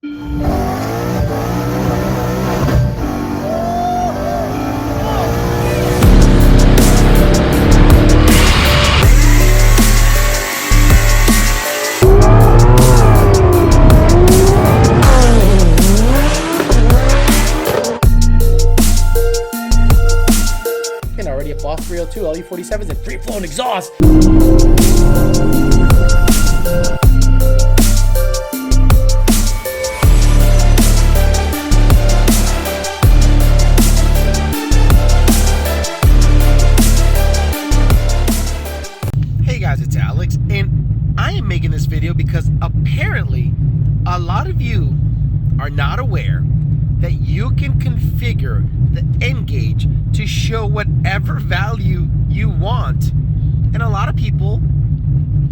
Already a Boss 302, LE47s, and free-flowing exhaust. Hey guys, it's Alex, and I am making this video because apparently a lot of you are not aware that you can configure the N gauge to show whatever value you want. And a lot of people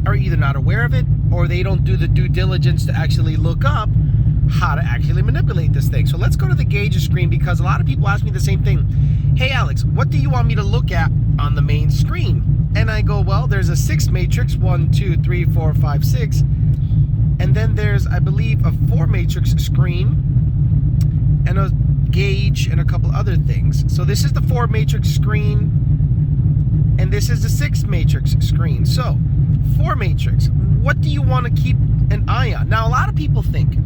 are either not aware of it or they don't do the due diligence to actually look up how to actually manipulate this thing. So let's go to the gauge screen, because a lot of people ask me the same thing. Hey Alex, what do you want me to look at on the main screen? And I go, well, there's a 6 matrix, 1, 2, 3, 4, 5, 6. And then there's, I believe, a 4 matrix screen and a gauge and a couple other things. So this is the 4 matrix screen and this is the 6 matrix screen. So 4 matrix, what do you want to keep an eye on? Now a lot of people think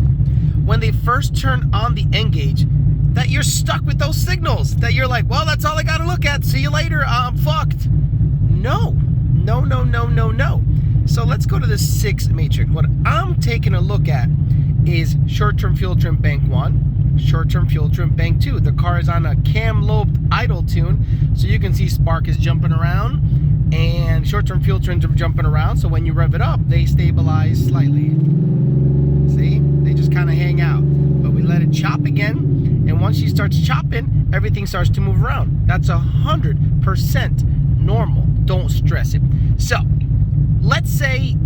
when they first turn on the N gauge that you're stuck with those signals, that you're like, well, that's all I gotta look at, see you later, I'm fucked. No. So let's go to the 6 matrix. What I'm taking a look at is short-term fuel trim bank 1, short-term fuel trim bank 2. The car is on a cam lobed idle tune, so you can see spark is jumping around and short-term fuel trims are jumping around, so when you rev it up, they stabilize slightly. See? They just kind of hang out. But we let it chop again, and once she starts chopping, everything starts to move around. That's 100% normal. Don't stress it. So, let's say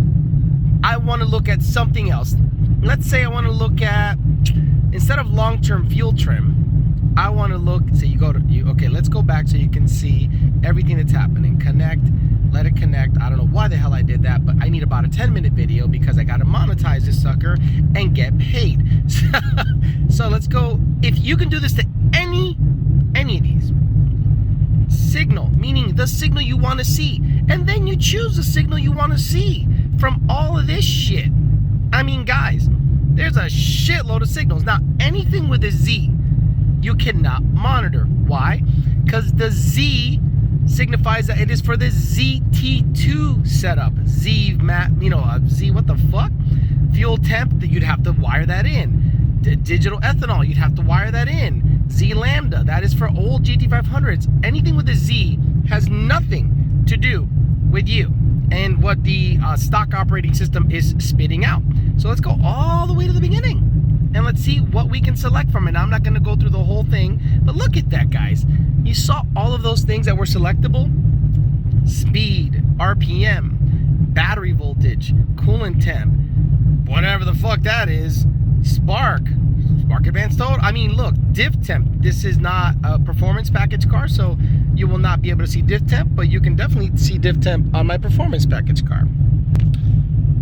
I want to look at something else. Let's say I want to look at, instead of long-term fuel trim, I want to look, so okay, let's go back so you can see everything that's happening. Connect, let it connect. I don't know why the hell I did that, but I need about a 10-minute video because I got to monetize this sucker and get paid. So let's go. If you can do this to any of these, signal, meaning the signal you want to see, and then you choose the signal you want to see from all of this shit. I mean, guys, there's a shitload of signals. Now, anything with a Z, you cannot monitor. Why? Because the Z signifies that it is for the ZT2 setup. Z, what the fuck? Fuel temp, that you'd have to wire that in. Digital ethanol, you'd have to wire that in. Z lambda, that is for old GT500s. Anything with a Z has nothing to do with you and what the stock operating system is spitting out. So let's go all the way to the beginning and let's see what we can select from it. Now, I'm not going to go through the whole thing, but look at that, guys. You saw all of those things that were selectable. Speed, RPM, battery voltage, coolant temp, whatever the fuck that is, spark advanced total. I mean, look, diff temp. This is not a performance package car, so you will not be able to see diff temp, but you can definitely see diff temp on my performance package car.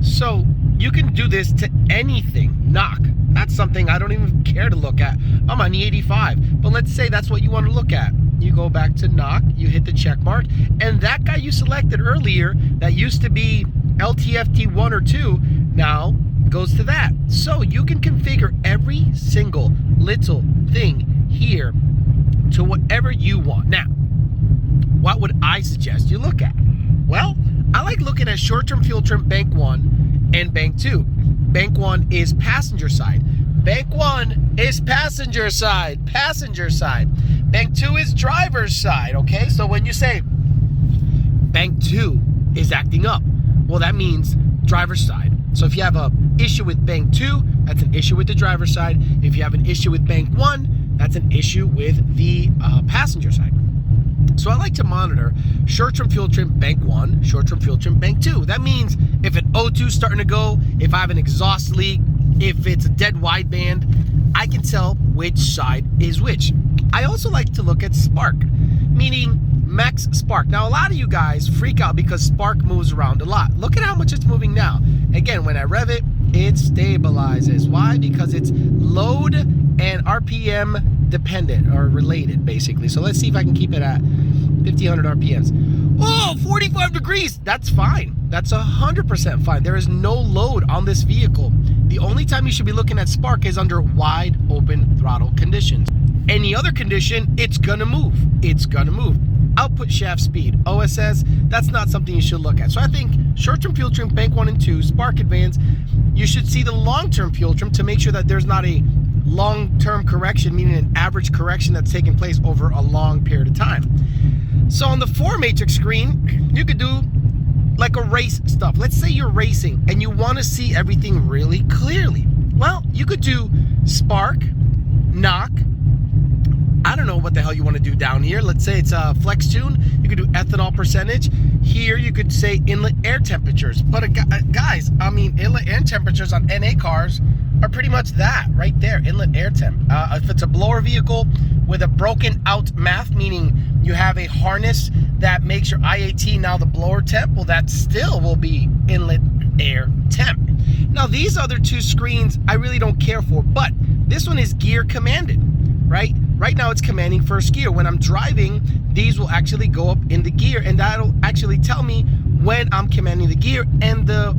So you can do this to anything. Knock. That's something I don't even care to look at. I'm on E85, but let's say that's what you want to look at. You go back to knock, you hit the check mark, and that guy you selected earlier that used to be LTFT 1 or 2 now goes to that. So you can configure every single little thing here to whatever you want. Now, what would I suggest you look at? Well, I like looking at short-term fuel trim bank 1 and bank 2. Bank 1 is passenger side. Bank 1 is passenger side. Bank 2 is driver's side, okay? So when you say bank 2 is acting up, well, that means driver's side. So if you have a issue with bank 2, that's an issue with the driver's side. If you have an issue with bank 1, that's an issue with the passenger side. So I like to monitor short-term fuel trim bank 1, short-term fuel trim bank 2. That means if an O2 is starting to go, if I have an exhaust leak, if it's a dead wideband, I I can tell which side is which. I also like to look at spark, meaning max spark. Now, a lot of you guys freak out because spark moves around a lot. Look at how much it's moving now. Again, when I rev it, it stabilizes. Why? Because it's load and RPM dependent or related, basically. So let's see if I can keep it at 1500 RPMs. Oh, 45 degrees. That's fine. That's 100% fine. There is no load on this vehicle. The only time you should be looking at spark is under wide open throttle conditions. Any other condition, it's gonna move. It's gonna move. Output shaft speed, OSS, that's not something you should look at. So I think short-term fuel trim, bank 1 and 2, spark advance, you should see the long-term fuel trim to make sure that there's not a long-term correction, meaning an average correction that's taking place over a long period of time. So on the 4 matrix screen, you could do like a race stuff. Let's say you're racing and you want to see everything really clearly. Well, you could do spark, knock, I don't know what the hell you want to do down here. Let's say it's a flex tune. You could do ethanol percentage. Here you could say inlet air temperatures. But guys, I mean, inlet air temperatures on NA cars are pretty much that right there, inlet air temp. If it's a blower vehicle with a broken out math, meaning you have a harness that makes your IAT now the blower temp, well, that still will be inlet air temp. Now, these other 2 screens I really don't care for, but this one is gear commanded, right? Right now it's commanding first gear. When I'm driving, these will actually go up in the gear, and that'll actually tell me when I'm commanding the gear, and the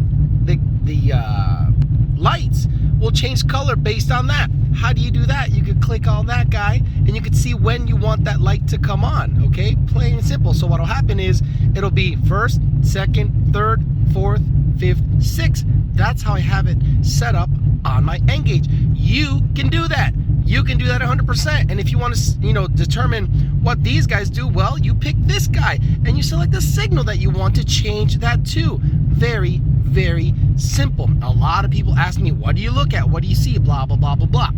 lights will change color based on that. How do you do that? You could click on that guy and you could see when you want that light to come on, okay? Plain and simple. So what'll happen is it'll be first, second, third, fourth, fifth, sixth. That's how I have it set up on my Ngauge. You can do that. You can do that 100%. And if you want to, determine what these guys do, well, you pick this guy and you select the signal that you want to change that to. Very, very simple. A lot of people ask me, what do you look at? What do you see? Blah, blah, blah, blah, blah.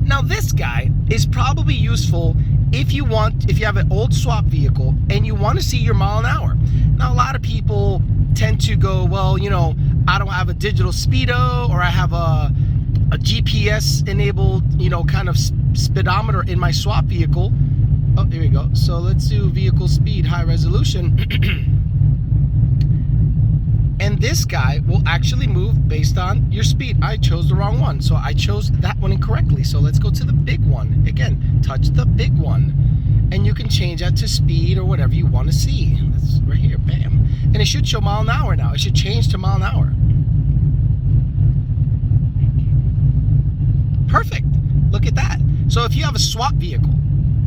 Now, this guy is probably useful if you have an old swap vehicle and you want to see your mile an hour. Now, a lot of people tend to go, well, I don't have a digital speedo, or I have a GPS enabled, kind of speedometer in my swap vehicle. Oh, here we go. So let's do vehicle speed, high resolution. And this guy will actually move based on your speed. I chose the wrong one, so I chose that one incorrectly. So let's go to the big one. Again, touch the big one. And you can change that to speed or whatever you want to see. That's right here, bam. And it should show mile an hour now. It should change to mile an hour. Perfect. Look at that. So if you have a swap vehicle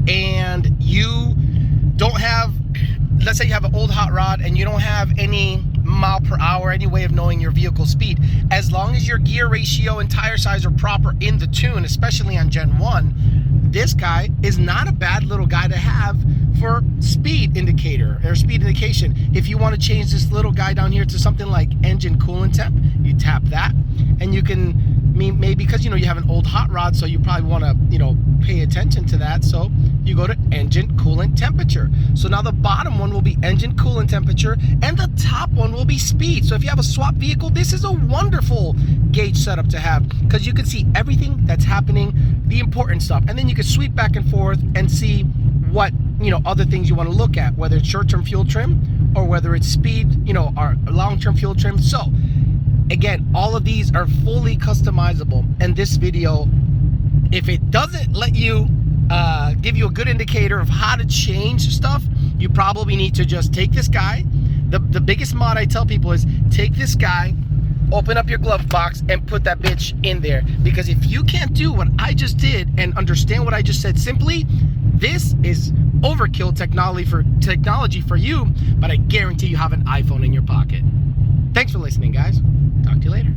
and you don't have, let's say you have an old hot rod and you don't have any mile per hour, any way of knowing your vehicle speed, as long as your gear ratio and tire size are proper in the tune, especially on Gen 1, this guy is not a bad little guy to have for speed indicator or speed indication. If you want to change this little guy down here to something like engine coolant temp, you tap that and you can, maybe because you have an old hot rod, so you probably want to pay attention to that, so you go to engine coolant temperature. So now the bottom one will be engine coolant temperature and the top one will be speed. So if you have a swap vehicle, this is a wonderful gauge setup to have because you can see everything that's happening, the important stuff, and then you can sweep back and forth and see what other things you want to look at, whether it's short-term fuel trim or whether it's speed, or long-term fuel trim. So again, all of these are fully customizable, and this video, if it doesn't let you give you a good indicator of how to change stuff, you probably need to just take this guy. The biggest mod I tell people is take this guy, open up your glove box, and put that bitch in there. Because if you can't do what I just did and understand what I just said simply, this is overkill technology for you, but I guarantee you have an iPhone in your pocket. Thanks for listening, guys. Talk to you later.